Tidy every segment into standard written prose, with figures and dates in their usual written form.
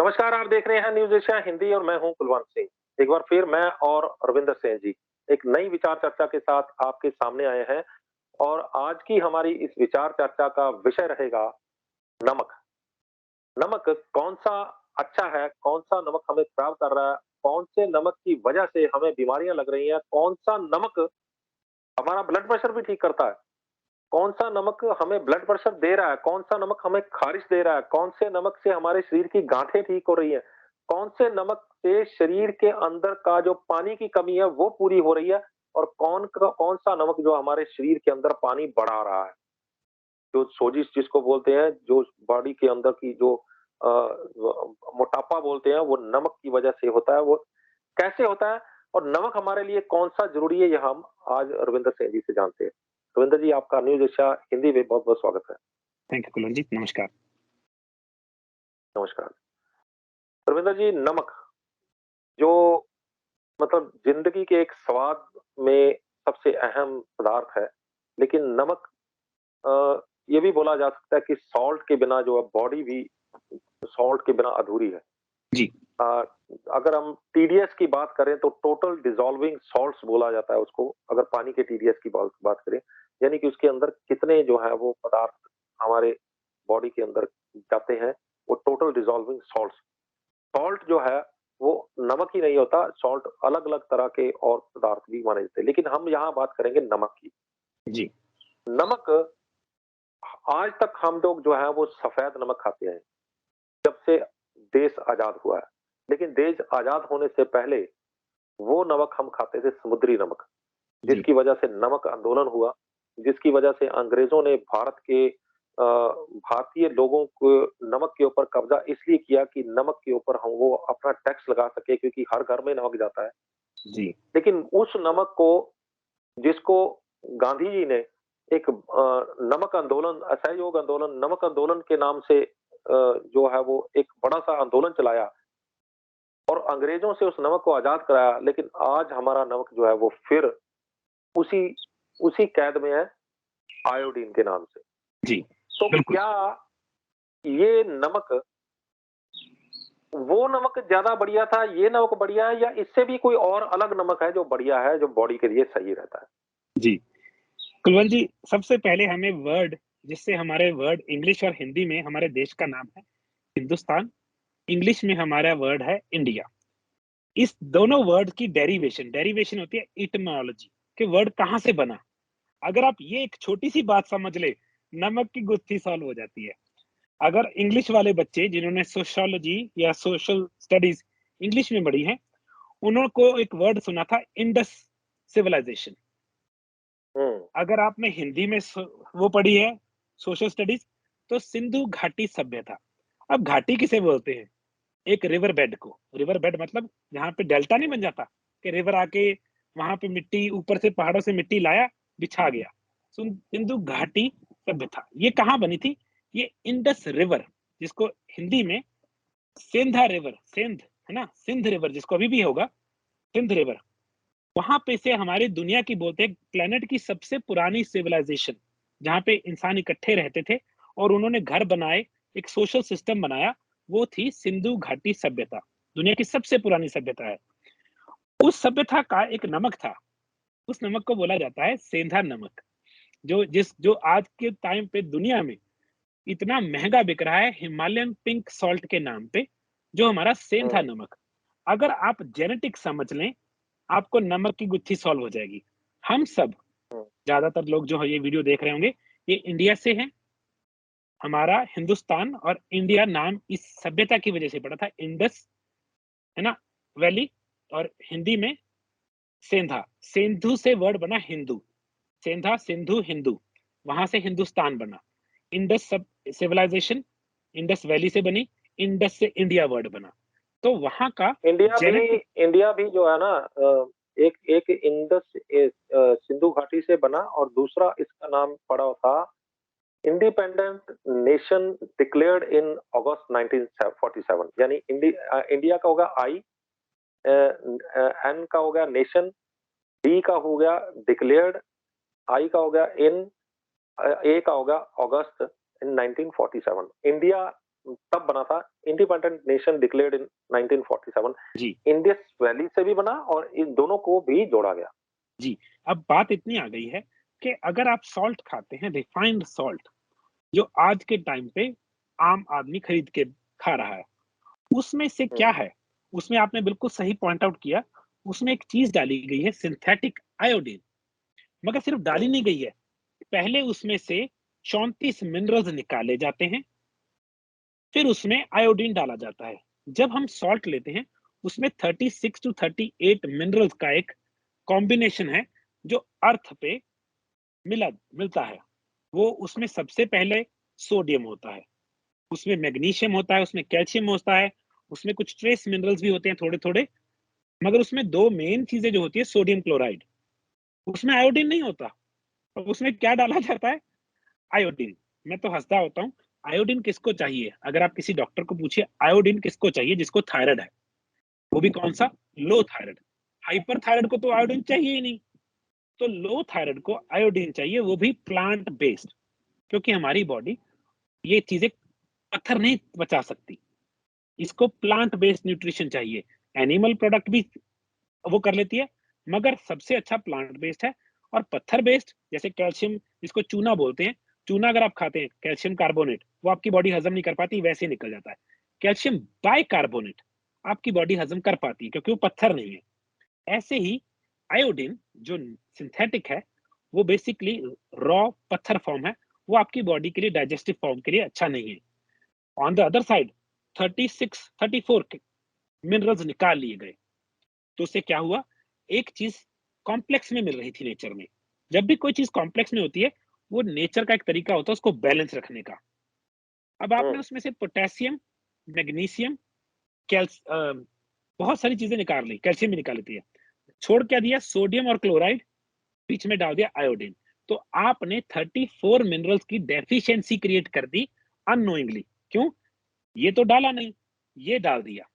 नमस्कार, आप देख रहे हैं न्यूज़ एशिया हिंदी और मैं हूं कुलवंत सिंह। एक बार फिर मैं और रविंदर सिंह जी एक नई विचार चर्चा के साथ आपके सामने आए हैं और आज की हमारी इस विचार चर्चा का विषय रहेगा नमक। नमक कौन-सा अच्छा है, कौन-सा नमक हमें खराब कर रहा है, कौन से नमक की वजह से हमें बीमारियाँ लग रही हैं, कौन-सा नमक हमारा ब्लड प्रेशर भी ठीक करता है, कौन-सा नमक हमें ब्लड प्रेशर दे रहा है, कौन-सा नमक हमें ख़ारिश दे रहा है, कौन से नमक से हमारे शरीर की गाँठें ठीक हो रही हैं, कौन से नमक से शरीर के अंदर का जो पानी की कमी है वो पूरी हो रही है और कौन-सा नमक जो हमारे शरीर के अंदर पानी बढ़ा रहा है। जो सोजिश जिसको बोलते हैं, जो बॉडी के अंदर की जो मोटापा बोलते हैं, वो नमक की वजह से होता है, वो कैसे होता है और नमक हमारे लिए कौन-सा ज़रूरी है, ये हम आज रविंदर सिंह जी से जानते हैं। रविंदर जी, आपका न्यूज़ एशिया हिंदी में बहुत-बहुत स्वागत है। थैंक यू कुलन जी, नमस्कार। नमस्कार। रविंदर जी, नमक जो मतलब ज़िंदगी के एक स्वाद में सबसे अहम पदार्थ है, लेकिन नमक ये भी बोला जा सकता है कि सॉल्ट के बिना जो है बॉडी भी सॉल्ट के बिना अधूरी है। जी, अ, अगर हम टीडीएस की बात करें तो टोटल डिसॉल्विंग सॉल्ट्स बोला जाता है उसको, अगर पानी के टीडीएस की बात बात करें, यानी कि उसके अंदर कितने जो है वो पदार्थ हमारे बॉडी के अंदर जाते हैं, वो टोटल डिसॉल्विंग सॉल्ट्स। सॉल्ट जो है वो नमक ही नहीं होता, सॉल्ट अलग-अलग तरह के और पदार्थ भी माने जाते हैं, लेकिन हम यहाँ बात करेंगे नमक की। जी, नमक आज तक हम लोग जो है वो सफ़ेद नमक खाते हैं, जब से देश आज़ाद हुआ है। लेकिन देश आज़ाद होने से पहले वो नमक हम खाते थे समुद्री नमक, जी, जिसकी वजह से नमक आंदोलन हुआ, जिसकी वजह से अंग्रेज़ों ने भारत के भारतीय लोगों को नमक के ऊपर कब्ज़ा इसलिए किया कि नमक के ऊपर हम वो अपना टैक्स लगा सके क्योंकि हर घर में नमक जाता है। जी, लेकिन उस नमक को जिसको गांधी जी ने एक नमक आंदोलन, असहयोग आंदोलन, नमक आंदोलन के नाम से जो है वो एक बड़ा-सा आंदोलन चलाया और अंग्रेज़ों से उस नमक को आज़ाद कराया, लेकिन आज हमारा नमक जो है वो फिर उसी उसी कैद में है, आयोडीन के नाम से। जी, तो बिल्कुल। क्या ये नमक वो नमक ज़्यादा बढ़िया था, ये नमक बढ़िया है या इससे भी कोई और अलग नमक है जो बढ़िया है, जो बॉडी के लिए सही रहता है? जी, कुलवंत जी, सबसे पहले हमें वर्ड जिससे हमारे वर्ड इंग्लिश और हिंदी में हमारे देश का नाम है हिंदुस्तान, इंग्लिश में हमारा वर्ड है इंडिया। इस दोनों वर्ड की डेरिवेशन डेरिवेशन होती है इटिमोलॉजी कि वर्ड कहाँ से बना। अगर आप ये एक छोटी-सी बात समझ लें, नमक की गुत्थी सॉल्व हो जाती है। अगर इंग्लिश वाले बच्चे जिन्होंने सोशियोलॉजी या सोशल स्टडीज़ इंग्लिश में पढ़ी है, उन्हों को एक वर्ड सुना था इंडस सिविलाइजेशन। हुँ, अगर आपने हिंदी में वो पढ़ी है सोशल स्टडीज तो सिंधु घाटी सभ्यता। अब घाटी किसे बोलते हैं? एक रिवर बेड को। रिवर बेड मतलब जहाँ पे डेल्टा नहीं बन जाता कि रिवर आके वहां पे मिट्टी ऊपर से पहाड़ों से मिट्टी लाया बिछा गया। सिंधु घाटी सभ्यता ये कहाँ बनी थी? ये इंडस रिवर जिसको हिंदी में सिंधा रिवर सिंध है ना, सिंध रिवर जिसको अभी भी होगा सिंध रिवर, वहां पे से हमारी दुनिया की बोलते हैं प्लेनेट की सबसे पुरानी सिविलाइजेशन जहां पे इंसान इकट्ठे रहते थे और उन्होंने घर बनाए, एक सोशल सिस्टम बनाया, वो थी सिंधु घाटी सभ्यता। दुनिया की सबसे पुरानी सभ्यता है। उस सभ्यता का एक नमक था, उस नमक को बोला जाता है सेंधा नमक, जो आज के टाइम पे दुनिया में इतना महंगा बिक रहा है हिमालयन पिंक सॉल्ट के नाम पे, जो हमारा सेंधा हुँ, नमक। अगर आप जेनेटिक समझ लें, आपको नमक की गुत्थी सॉल्व हो जाएगी। हम सब हुँ, ज्यादातर लोग जो है ये वीडियो देख रहे होंगे, ये इंडिया से हैं। हमारा हिंदुस्तान और इंडिया नाम इस सभ्यता की वजह से पड़ा था, इंडस है ना वैली, और हिंदी में सेंधा। सिंधु से वर्ड बना हिंदू, सेंधा सिंधु हिंदू, वहां से हिंदुस्तान बना। इंडस सब सिविलाइजेशन इंडस वैली से बनी, इंडस से इंडिया वर्ड बना। तो वहां का इंडिया भी जेनेटिक इंडिया भी जो है ना एक एक सिंधु घाटी से बना और दूसरा इसका नाम पड़ा था इंडिपेंडेंट नेशन डिक्लेयर्ड इन अगस्त 1947, यानी इंडिया का होगा आई, एन का हो गया नेशन, डी का हो गया डिक्लेयर्ड, आई का हो गया इन, ए का हो गया अगस्त इन 1947। इंडिया तब बना था, इंडिपेंडेंट नेशन डिक्लेयर्ड इन 1947। जी, इंडस वैली से भी बना और इन दोनों को भी जोड़ा गया। जी। अब बात इतनी आ गई है कि अगर आप सॉल्ट खाते हैं, रिफाइंड सॉल्ट, जो आज के टाइम पे आम आदमी खरीद के खा रहा है, उसमें से क्या हुँ, है? उसमें आपने बिल्कुल सही पॉइंट आउट किया, उसमें एक चीज़ डाली गई है सिंथेटिक आयोडीन, मगर सिर्फ डाली हुँ, नहीं गई है, पहले उसमें से 34 मिनरल्स निकाले जाते हैं, फिर उसमें आयोडीन डाला जाता है। जब हम सॉल्ट लेते हैं, उसमें 36 टू 38 मिनरल्स का एक कॉम्बिनेशन है, जो अर्थ पे मिला मिलता है। वो उसमें सबसे पहले सोडियम होता है, उसमें मैग्नीशियम होता है, उसमें कैल्शियम होता है, उसमें कुछ ट्रेस मिनरल्स भी होते हैं थोड़े-थोड़े, मगर उसमें 2 मेन चीज़ें जो होती है सोडियम क्लोराइड, उसमें आयोडीन नहीं होता। और उसमें क्या डाला जाता है? आयोडीन। मैं तो हँसता होता हूँ, आयोडीन किसको चाहिए? अगर आप किसी डॉक्टर को पूछिए आयोडीन किसको चाहिए? जिसको थायराइड है, वो भी कौन-सा? लो थायराइड। हाइपर थायराइड को तो आयोडीन चाहिए ही नहीं। तो लो थायराइड को आयोडीन चाहिए, वो भी प्लांट बेस्ड, क्योंकि हमारी बॉडी ये चीज़ें पत्थर नहीं पचा सकती। इसको प्लांट बेस्ड न्यूट्रिशन चाहिए। एनिमल प्रोडक्ट भी वो कर लेती है, मगर सबसे अच्छा प्लांट बेस्ड है। और पत्थर बेस्ड जैसे कैल्शियम, जिसको चूना बोलते हैं, चूना अगर आप खाते हैं कैल्शियम कार्बोनेट, वो आपकी बॉडी हजम नहीं कर पाती, वैसे ही निकल जाता है। कैल्शियम बाइकार्बोनेट आपकी बॉडी हजम कर पाती है, क्योंकि वो पत्थर नहीं है। ऐसे ही आयोडीन जो सिंथेटिक है, वो बेसिकली रॉ पत्थर फॉर्म है, वो आपकी बॉडी के लिए डाइजेस्टिव फॉर्म के लिए अच्छा नहीं है। On the other side 36 34 minerals निकाल लिए गए, तो उससे क्या हुआ, एक चीज कॉम्प्लेक्स में मिल रही थी नेचर में। जब भी कोई चीज कॉम्प्लेक्स में होती है, वो नेचर का एक तरीका होता है उसको बैलेंस रखने का। अब आपने हुँ, उसमें से पोटेशियम, मैग्नीशियम, कैल्स बहुत सारी चीजें निकाल ली, कैल्शियम भी निकाल लेती है, छोड़ क्या दिया, सोडियम और क्लोराइड, बीच में डाल दिया आयोडीन। तो आपने 34 मिनरल्स की डेफिशिएंसी क्रिएट कर दी अननोइंगली। क्यों? ये तो डाला नहीं, ये डाल दिया।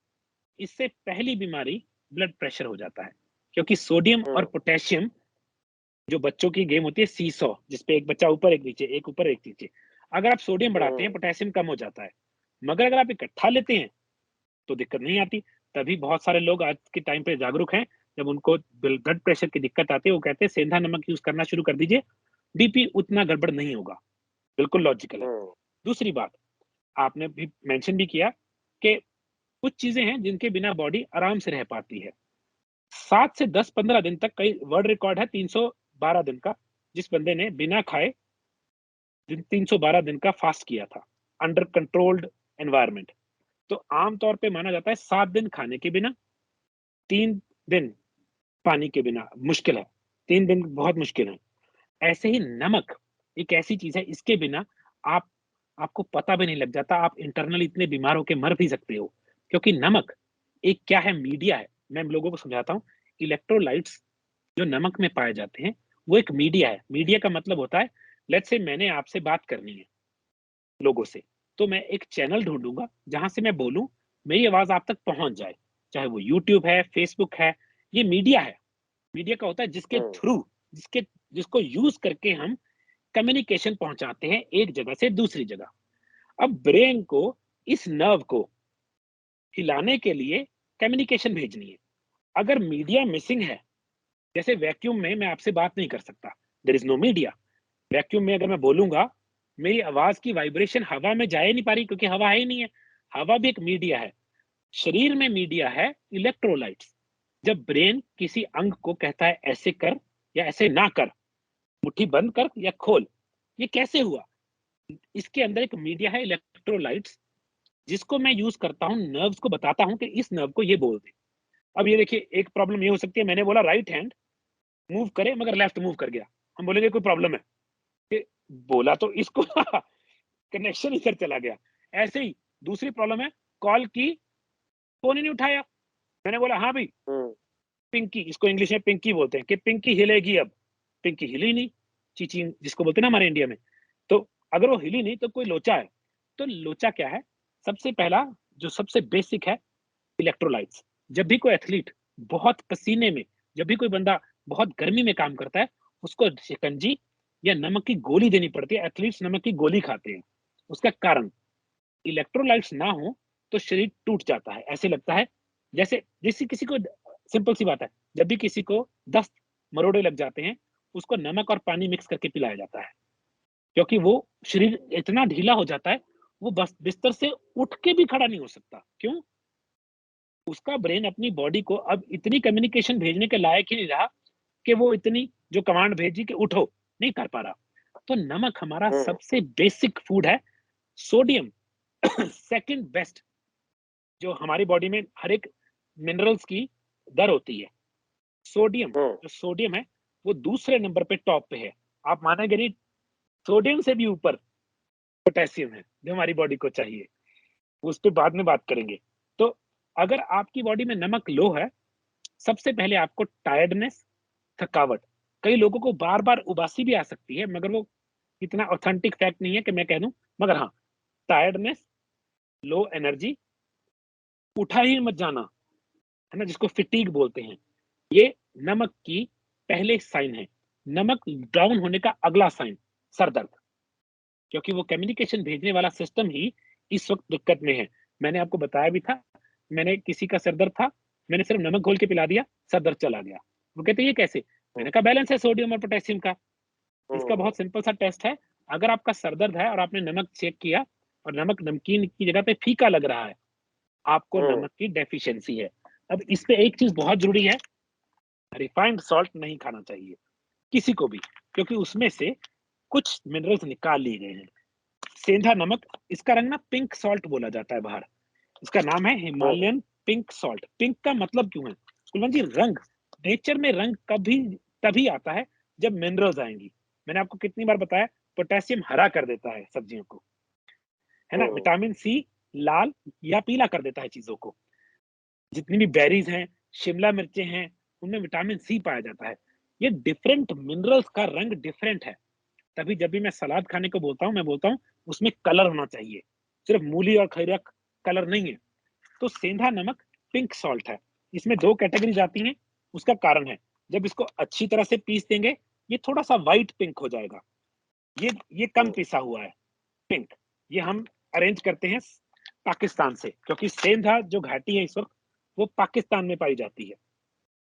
इससे पहली बीमारी ब्लड प्रेशर हो जाता है, क्योंकि सोडियम और हुँ, पोटेशियम, जो बच्चों की गेम होती है सीसॉ, जिसपे एक बच्चा ऊपर एक नीचे, एक ऊपर एक नीचे, अगर आप सोडियम बढ़ाते हैं हुँ, पोटेशियम कम हो जाता है, मगर अगर आप इकट्ठा लेते हैं तो दिक्कत नहीं आती। तभी बहुत सारे लोग आज के टाइम पे जागरूक हैं, जब उनको ब्लड प्रेशर की दिक्कत आती है वो कहते हैं सेंधा नमक यूज करना शुरू कर दीजिए, बीपी उतना गड़बड़ नहीं होगा। बिल्कुल लॉजिकल है। हुँ, दूसरी बात, आपने भी मेंशन भी किया कि कुछ चीजें हैं जिनके बिना बॉडी आराम से रह पाती है। 7 से 10-15 दिन तक, कई वर्ल्ड रिकॉर्ड है 312 दिन का, जिस बंदे ने बिना खाए 312 दिन का फास्ट किया था, अंडर कंट्रोल्ड एनवायरनमेंट। तो आम तौर पे माना जाता है 7 दिन खाने के बिना, 3 दिन पानी के बिना मुश्किल है, 3 दिन बहुत मुश्किल है। ऐसे ही नमक एक ऐसी चीज़ है, इसके बिना आप आपको पता भी नहीं लग जाता, आप इंटरनली इतने बीमार होके मर भी सकते हो। क्योंकि नमक एक क्या है, मीडिया है। मैं लोगों को समझाता हूँ, इलेक्ट्रोलाइट्स जो नमक में पाए जाते हैं, वो एक मीडिया है। मीडिया का मतलब होता है, लेट्स से मैंने आपसे बात करनी है लोगों से, तो मैं एक चैनल ढूँढूँगा जहाँ से मैं बोलूँ, मेरी आवाज़ आप तक पहुँच जाए। चाहे वो यूट्यूब है, फेसबुक है, ये मीडिया है। मीडिया का होता है जिसके हुँ, थ्रू, जिसके जिसको यूज़ करके हम कम्युनिकेशन पहुँचाते हैं एक जगह से दूसरी जगह। अब ब्रेन को इस नर्व को हिलाने के लिए कम्युनिकेशन भेजनी है। अगर मीडिया मिसिंग है, जैसे वैक्यूम में मैं आपसे बात नहीं कर सकता, there is no media. Vacuum में अगर मैं बोलूँगा, मेरी आवाज़ की वाइब्रेशन हवा में जा ही नहीं पा रही, क्योंकि हवा है ही नहीं है। हवा भी एक मीडिया है। शरीर में मीडिया है इलेक्ट्रोलाइट्स। जब ब्रेन किसी अंग को कहता है ऐसे कर या ऐसे ना कर, मुट्ठी बंद कर या खोल, ये कैसे हुआ? इसके अंदर एक मीडिया है इलेक्ट्रोलाइट्स, जिसको मैं यूज़ करता हूँ, नर्व्स को बताता हूँ कि इस नर्व को ये बोल दे। अब ये देखिए, एक प्रॉब्लम ये हो सकती है, मैंने बोला राइट हैंड मूव करे मगर लेफ्ट मूव कर गया। हम बोलेंगे कोई प्रॉब्लम है। ये बोला तो इसको कनेक्शन इधर चला गया। ऐसे ही दूसरी प्रॉब्लम है, कॉल की, फ़ोन ही नहीं उठाया। मैंने बोला हाँ भाई, हुँ, पिंकी, इसको इंग्लिश में पिंकी बोलते हैं कि पिंकी हिलेगी अब। पिंकी हिली नहीं, चीची जिसको बोलते हैं ना हमारे इंडिया में। तो अगर वो हिली नहीं तो कोई लोचा है। तो लोचा क्या है? सबसे पहला, जो सबसे बेसिक है, इलेक्ट्रोलाइट्स। जब भी कोई एथलीट बहुत पसीने में, जब भी कोई बंदा बहुत गर्मी में काम करता है, उसको शिकंजी या नमक की गोली देनी पड़ती है। एथलीट्स नमक की गोली खाते हैं। उसका कारण, इलेक्ट्रोलाइट्स ना हो तो शरीर टूट जाता है। ऐसे लगता है जैसे जैसे किसी को, सिंपल सी बात है, जब भी किसी को दस्त मरोड़े लग जाते हैं, उसको नमक और पानी मिक्स करके पिलाया जाता है, क्योंकि वो शरीर इतना ढीला हो जाता है, वो बस बिस्तर से उठ के भी खड़ा नहीं हो सकता। क्यों? उसका ब्रेन अपनी बॉडी को अब इतनी कम्युनिकेशन भेजने के लायक ही नहीं रहा कि वो इतनी जो कमांड भेजी कि उठो, नहीं कर पा रहा। तो नमक हमारा हुँ, सबसे बेसिक फूड है। सोडियम सेकंड बेस्ट, जो हमारी बॉडी में हर एक मिनरल्स की दर होती है। सोडियम, हुँ, जो सोडियम है, वो दूसरे नंबर पे टॉप पे है। आप मानेंगे नहीं, सोडियम से भी ऊपर पोटेशियम है, जो हमारी बॉडी को चाहिए। उस पे बाद में बात करेंगे। तो अगर आपकी बॉडी में नमक लो है, सबसे पहले आपको टायर्डनेस, थकावट, कई लोगों को बार-बार उबासी भी आ सकती है, मगर वो इतना ऑथेंटिक फैक्ट नहीं है कि मैं कह दूं, मगर हाँ, टायर्डनेस, लो एनर्जी, उठा ही मत जाना, है ना, जिसको फिटीग बोलते हैं, ये नमक की पहले साइन है। नमक डाउन होने का अगला साइन, सर दर्द, क्योंकि वो कम्युनिकेशन भेजने वाला सिस्टम ही इस वक्त दिक्कत में है। मैंने आपको बताया भी था, मैंने किसी का सर दर्द था, मैंने सिर्फ नमक घोल के पिला दिया, सर दर्द चला गया। वो कहते ये कैसे? हुँ, मैंने कहा बैलेंस है सोडियम और पोटेशियम का। इसका हुँ, बहुत सिंपल सा टेस्ट है। अगर आपका सर दर्द है और आपने नमक चेक किया और नमक नमकीन की जगह पे फीका लग रहा है, आपको हुँ, नमक की डेफिशिएंसी है। अब इस पे एक चीज बहुत जरूरी है, रिफाइंड सॉल्ट नहीं खाना चाहिए किसी को भी, क्योंकि उसमें से कुछ मिनरल्स निकाल लिए गए हैं। सेंधा नमक, इसका रंग ना पिंक सॉल्ट बोला जाता है बाहर, इसका नाम है हुँ, हिमालयन पिंक सॉल्ट। पिंक का मतलब क्यों है कुलवंत जी? रंग, नेचर में रंग कभी तभी आता है जब मिनरल्स आएंगी। मैंने आपको कितनी बार बताया, पोटेशियम हरा कर देता है सब्जियों को, है ना, हुँ, विटामिन सी लाल या पीला कर देता है चीजों को। जितनी भी बेरीज हैं, शिमला मिर्चें हैं, उनमें विटामिन सी पाया जाता है। ये डिफरेंट मिनरल्स का रंग डिफरेंट है। तभी जब भी मैं सलाद खाने को बोलता हूँ, मैं बोलता हूँ उसमें कलर होना चाहिए, सिर्फ मूली और खीरा कलर नहीं है। तो सेंधा नमक पिंक सॉल्ट है। इसमें दो कैटेगरीज आती हैं, उसका कारण है, जब इसको अच्छी तरह से पीस देंगे, ये थोड़ा सा व्हाइट पिंक हो जाएगा। ये कम हुँ, पिसा हुआ है पिंक। ये हम अरेंज करते हैं पाकिस्तान से, क्योंकि सेंधा जो घाटी है इस वक्त, वो पाकिस्तान में पाई जाती है,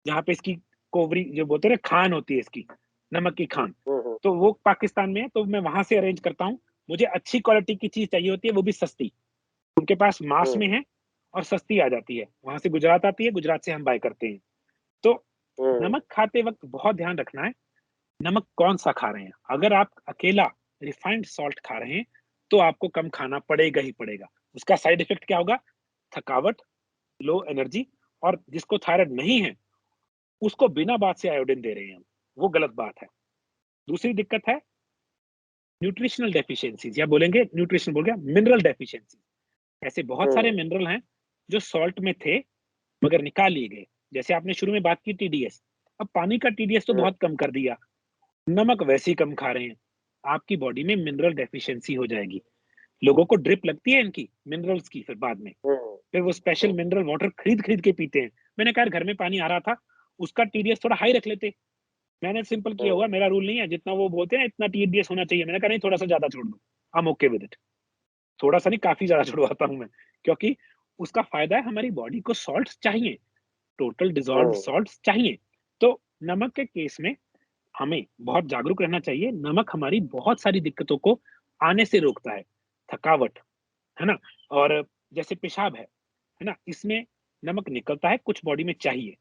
जहाँ पे इसकी कोवरी जो बोलते हैं ना, खान होती है इसकी, नमक की खान। हुँ, हुँ, तो वो पाकिस्तान में है, तो मैं वहां से अरेंज करता हूँ। मुझे अच्छी क्वालिटी की चीज चाहिए होती है, वो भी सस्ती, उनके पास मास में हुँ, है और सस्ती आ जाती है। वहां से गुजरात आती है, गुजरात से हम बाय करते हैं। तो हुँ, नमक खाते वक्त बहुत ध्यान रखना है, नमक कौन सा खा रहे हैं। अगर आप अकेला रिफाइंड सॉल्ट खा रहे हैं, तो आपको कम खाना पड़ेगा ही पड़ेगा। उसका साइड इफेक्ट क्या होगा? थकावट, लो एनर्जी, और जिसको थायराइड नहीं है, उसको बिना बात से आयोडीन दे रहे हैं हम, वो गलत बात है। दूसरी दिक्कत है न्यूट्रिशनल डेफिशिएंसीज, या बोलेंगे न्यूट्रिशन बोल गया, मिनरल डेफिशिएंसी। ऐसे बहुत सारे हुँ, मिनरल हैं जो सॉल्ट में थे मगर निकाल लिए गए। जैसे आपने शुरू में बात की टीडीएस, अब पानी का टीडीएस तो हुँ, बहुत कम कर दिया, नमक वैसे ही कम खा रहे हैं, आपकी बॉडी में मिनरल डेफिशिएंसी हो जाएगी। लोगों को ड्रिप लगती है इनकी मिनरल्स की, फिर बाद में हुँ, फिर वो स्पेशल हुँ, मिनरल वाटर खरीद खरीद के पीते हैं। मैंने कहा यार, घर में पानी आ रहा था, उसका टीडीएस थोड़ा हाई रख लेते। मैंने सिंपल किया हुआ, हुँ, मेरा रूल नहीं है, जितना वो बोलते हैं इतना टीडीएस होना चाहिए, मैंने कहा नहीं, थोड़ा सा ज्यादा छोड़ दो, I am okay with it. थोड़ा सा नहीं, काफी ज्यादा छुड़वाता हूँ मैं, क्योंकि उसका फायदा है, हमारी बॉडी को सॉल्ट चाहिए, टोटल डिजॉल्व हुँ, सॉल्ट चाहिए। तो नमक के केस में हमें बहुत जागरूक रहना चाहिए। नमक हमारी बहुत सारी दिक्कतों को आने से रोकता है, थकावट, है ना, और जैसे पेशाब है ना, इसमें नमक निकलता है, कुछ बॉडी में चाहिए।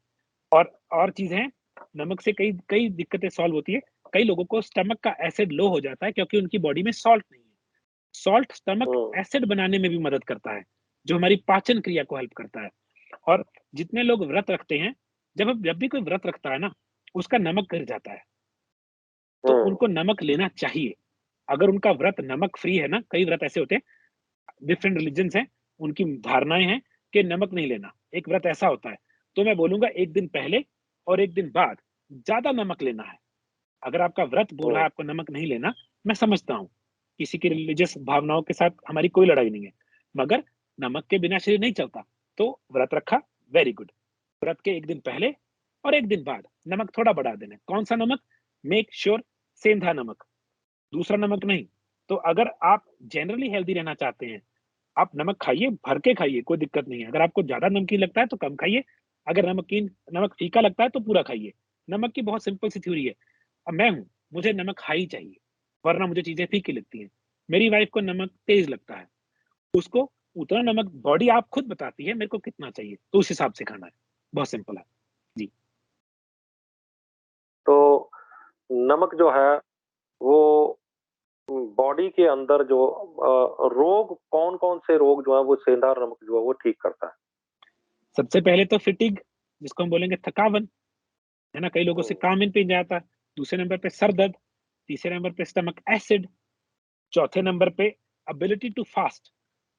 और चीजें हैं, नमक से कई कई दिक्कतें सॉल्व होती है। कई लोगों को स्टमक का एसिड लो हो जाता है, क्योंकि उनकी बॉडी में सॉल्ट नहीं है। सॉल्ट स्टमक हुँ, एसिड बनाने में भी मदद करता है, जो हमारी पाचन क्रिया को हेल्प करता है। और जितने लोग व्रत रखते हैं, जब भी कोई व्रत रखता है ना, उसका नमक गिर जाता है, तो हुँ, उनको नमक लेना चाहिए। अगर उनका व्रत नमक फ्री है ना, कई व्रत ऐसे होते हैं, डिफरेंट रिलीजन्स हैं, उनकी धारणाएं हैं कि नमक नहीं लेना, एक व्रत ऐसा होता है, तो मैं बोलूंगा एक दिन पहले और एक दिन बाद ज्यादा नमक लेना है। अगर आपका व्रत बोल रहा हुँ, है आपको नमक नहीं लेना, मैं समझता हूँ, किसी की रिलीजियस भावनाओं के साथ हमारी कोई लड़ाई नहीं है, मगर नमक के बिना शरीर नहीं चलता। तो व्रत रखा, वेरी गुड। व्रत के एक दिन पहले और एक दिन बाद नमक थोड़ा बढ़ा देना। कौन सा नमक? मेक श्योर सेंधा नमक, दूसरा नमक नहीं। तो अगर आप जनरली हेल्दी रहना चाहते हैं, आप नमक खाइए, भर के खाइए, कोई दिक्कत नहीं है। अगर आपको ज़्यादा नमकीन लगता है तो कम खाइए, अगर नमक फीका लगता है तो पूरा खाइए। नमक की बहुत सिंपल सी थ्योरी है। अब मैं हूँ, मुझे नमक हाई चाहिए, वरना मुझे चीज़ें फीकी लगती हैं। मेरी वाइफ़ को नमक तेज़ लगता है, उसको उतना नमक बॉडी आप खुद बताती है मेरे को कितना चाहिए, तो उस हिसाब से खाना है। बहुत सिंपल है। जी। तो नमक जो है वो बॉडी के अंदर जो रोग कौन-कौन से रोग जो है वो सेंधार नमक जो है वो ठीक करता है? सबसे पहले तो फटीग, जिसको हम बोलेंगे थकावन, है ना? कई लोगों से हुँ, काम इन पे नहीं जाता। दूसरे नंबर पे सर दर्द, तीसरे नंबर पे स्टमक एसिड, चौथे नंबर पे एबिलिटी टू फास्ट।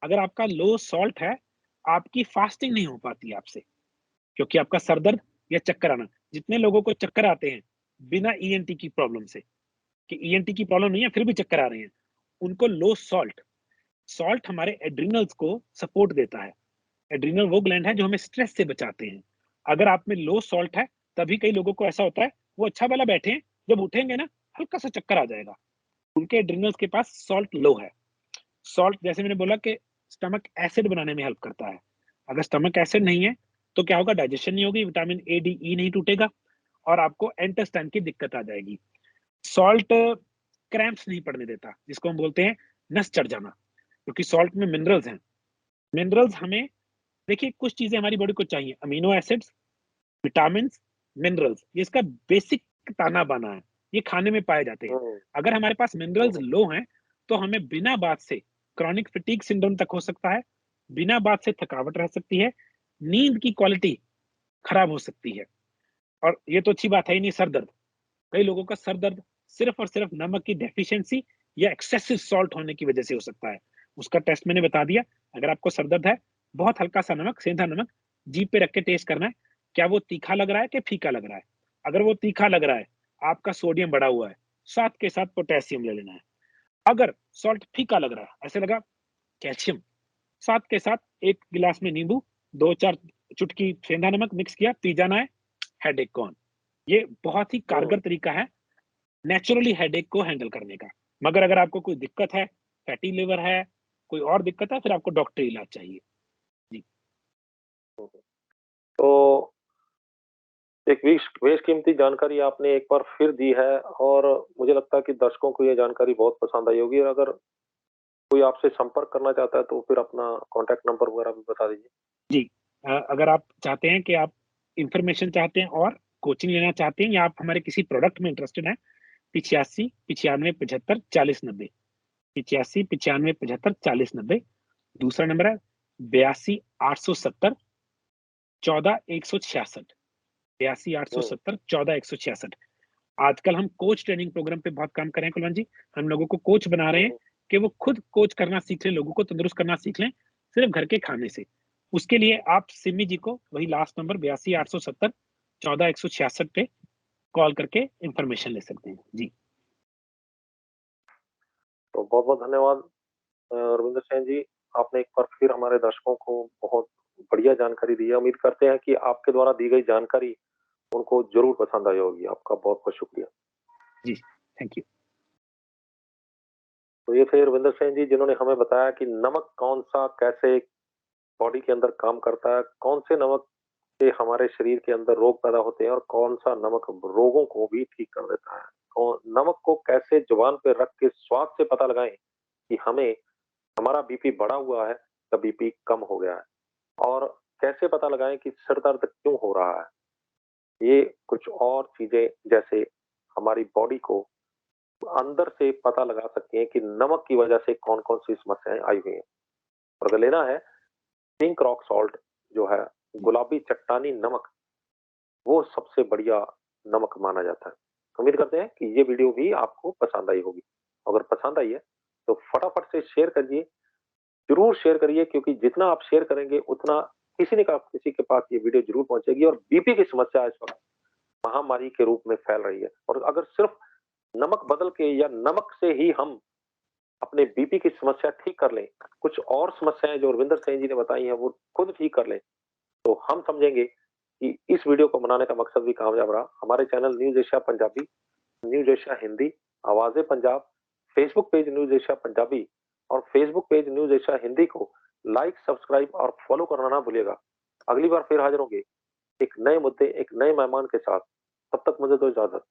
अगर आपका लो सॉल्ट है, आपकी फास्टिंग नहीं हो पाती आपसे, क्योंकि आपका सर दर्द या चक्कर आना, जितने लोगों को चक्कर आते हैं बिना ईएनटी की प्रॉब्लम से, कि ईएनटी की प्रॉब्लम नहीं है फिर भी चक्कर आ रहे हैं, उनको लो सॉल्ट। सॉल्ट हमारे एड्रिनल्स को सपोर्ट देता है। एड्रिनल वो ग्लैंड है जो हमें स्ट्रेस से बचाते हैं। अगर आप में लो सॉल्ट है, तभी कई लोगों को ऐसा होता है, वो अच्छा वाला बैठे हैं, जब उठेंगे ना हल्का सा चक्कर आ जाएगा, उनके एड्रिनल्स के पास सॉल्ट लो है। सॉल्ट जैसे मैंने बोला कि स्टमक एसिड बनाने में हेल्प करता है। अगर स्टमक एसिड नहीं है, तो क्या होगा, डाइजेशन नहीं होगी, विटामिन ए, डी, ई नहीं टूटेगा और आपको इंटेस्टाइन की दिक्कत आ जाएगी। सॉल्ट क्रैम्प्स नहीं पड़ने देता, जिसको हम बोलते हैं नस चढ़ जाना, क्योंकि सॉल्ट में मिनरल्स हैं। मिनरल्स हमें, देखिए कुछ चीज़ें हमारी बॉडी को चाहिए, अमीनो एसिड्स, विटामिन्स, मिनरल्स, ये इसका बेसिक ताना-बाना है, ये खाने में पाए जाते हैं। हुँ, अगर हमारे पास हुँ, मिनरल्स हुँ, लो हैं, तो हमें बिना बात से क्रॉनिक फटीग सिंड्रोम तक हो सकता है, बिना बात से थकावट रह सकती है, नींद की क्वालिटी खराब हो सकती है और ये तो अच्छी बात है ही नहीं, सर दर्द। कई लोगों का सर दर्द सिर्फ़ और सिर्फ़ नमक की डेफिशिएंसी या एक्सेसिव सॉल्ट होने की वजह से हो सकता है। उसका टेस्ट मैंने बता दिया, अगर आपको सर दर्द है, बहुत हल्का-सा नमक, सेंधा नमक जीभ पे रख के टेस्ट करना है, क्या वो तीखा लग रहा है कि फीका लग रहा है? अगर वो तीखा लग रहा है, आपका सोडियम बढ़ा हुआ है, साथ के साथ पोटेशियम ले लेना है। अगर सॉल्ट फीका लग रहा है, ऐसे लगा कैल्शियम, साथ के साथ 1 गिलास में नींबू, 2-4 चुटकी सेंधा नमक मिक्स किया, पी जाना है, हेडेक गॉन। ये बहुत ही हुँ। कारगर तरीका है नेचुरली हेडेक को हैंडल करने का। मगर अगर आपको कोई दिक्कत है, फैटी लिवर है, कोई और दिक्कत है, फिर आपको डॉक्टरी इलाज चाहिए। जी। तो एक बेशकीमती जानकारी आपने एक बार फिर दी है और मुझे लगता है कि दर्शकों को ये जानकारी बहुत पसंद आई होगी और अगर कोई आपसे संपर्क करना चाहता है तो फिर अपना कॉन्टैक्ट नंबर वगैरह भी बता दीजिए। जी। अगर आप चाहते हैं कि आप इन्फॉर्मेशन चाहते हैं और कोचिंग लेना चाहते हैं या आप हमारे किसी प्रोडक्ट में इंटरेस्टेड हैं, 85 95 75 40 90, 85 95 75 40 90। दूसरा नंबर है 82 870 14 166, 82 हुँ, 870 14 166। आजकल हम कोच ट्रेनिंग प्रोग्राम पे बहुत काम कर रहे हैं कुलवंत जी। हम लोगों को कोच बना रहे हुँ, हैं हुँ। कि वो खुद कोच करना सीख लें, लोगों को तंदुरुस्त करना सीख लें, सिर्फ़ घर के खाने से। उसके लिए आप सिमी जी को वही लास्ट नंबर 82 870 14 166 पे कॉल करके इन्फॉर्मेशन ले सकते हैं। जी। तो बहुत-बहुत धन्यवाद रविंद्र सेन जी। आपने एक बार फिर हमारे दर्शकों को बहुत बढ़िया जानकारी दी है। उम्मीद करते हैं कि आपके द्वारा दी गई जानकारी उनको ज़रूर पसंद आई होगी। आपका बहुत-बहुत शुक्रिया। जी, थैंक यू। तो ये थे रविंद्र सेन जी जिन्होंने हमें बताया कि नमक कौन-सा कैसे बॉडी के अंदर काम करता है, कौन से नमक से हमारे शरीर के अंदर रोग पैदा होते हैं और कौन-सा नमक रोगों को भी ठीक कर देता है। और नमक को कैसे ज़ुबान पे रख के स्वाद से पता लगाएँ कि हमें हमारा बीपी बढ़ा हुआ है या बीपी कम हो गया है। और कैसे पता लगाएँ कि सिर दर्द क्यों हो रहा है? ये कुछ और चीज़ें जैसे हमारी बॉडी को अंदर से पता लगा सकती हैं कि नमक की वजह से कौन-कौन सी समस्याएँ आई हुई हैं। और अगर लेना है पिंक रॉक सॉल्ट जो है गुलाबी चट्टानी नमक, वो सबसे बढ़िया नमक माना जाता है। उम्मीद करते हैं कि ये वीडियो भी आपको पसंद आई होगी। अगर पसंद आई है तो फटाफट से शेयर करिए, ज़रूर शेयर करिए क्योंकि जितना आप शेयर करेंगे उतना किसी के पास ये वीडियो ज़रूर पहुँचेगी और बीपी की समस्या इस वक़्त महामारी के रूप में फैल रही है। और अगर सिर्फ़ नमक बदल के या नमक से ही हम अपने बीपी की समस्या ठीक कर लें, कुछ और समस्याएँ जो रविंदर सिंह जी ने बताई हैं वो खुद ठीक कर लें, तो हम समझेंगे कि इस वीडियो को बनाने का मकसद भी कामयाब रहा। हमारे channel news Asia Punjabi, news Asia Hindi, Awaaze Punjab, Facebook page news Asia Punjabi और Facebook page news Asia Hindi को लाइक, सब्सक्राइब और फॉलो करना ना भूलिएगा। अगली बार फिर हाज़िर होंगे, एक नए मुद्दे, एक नए मेहमान के साथ। तब तक मुझे दो इजाज़त।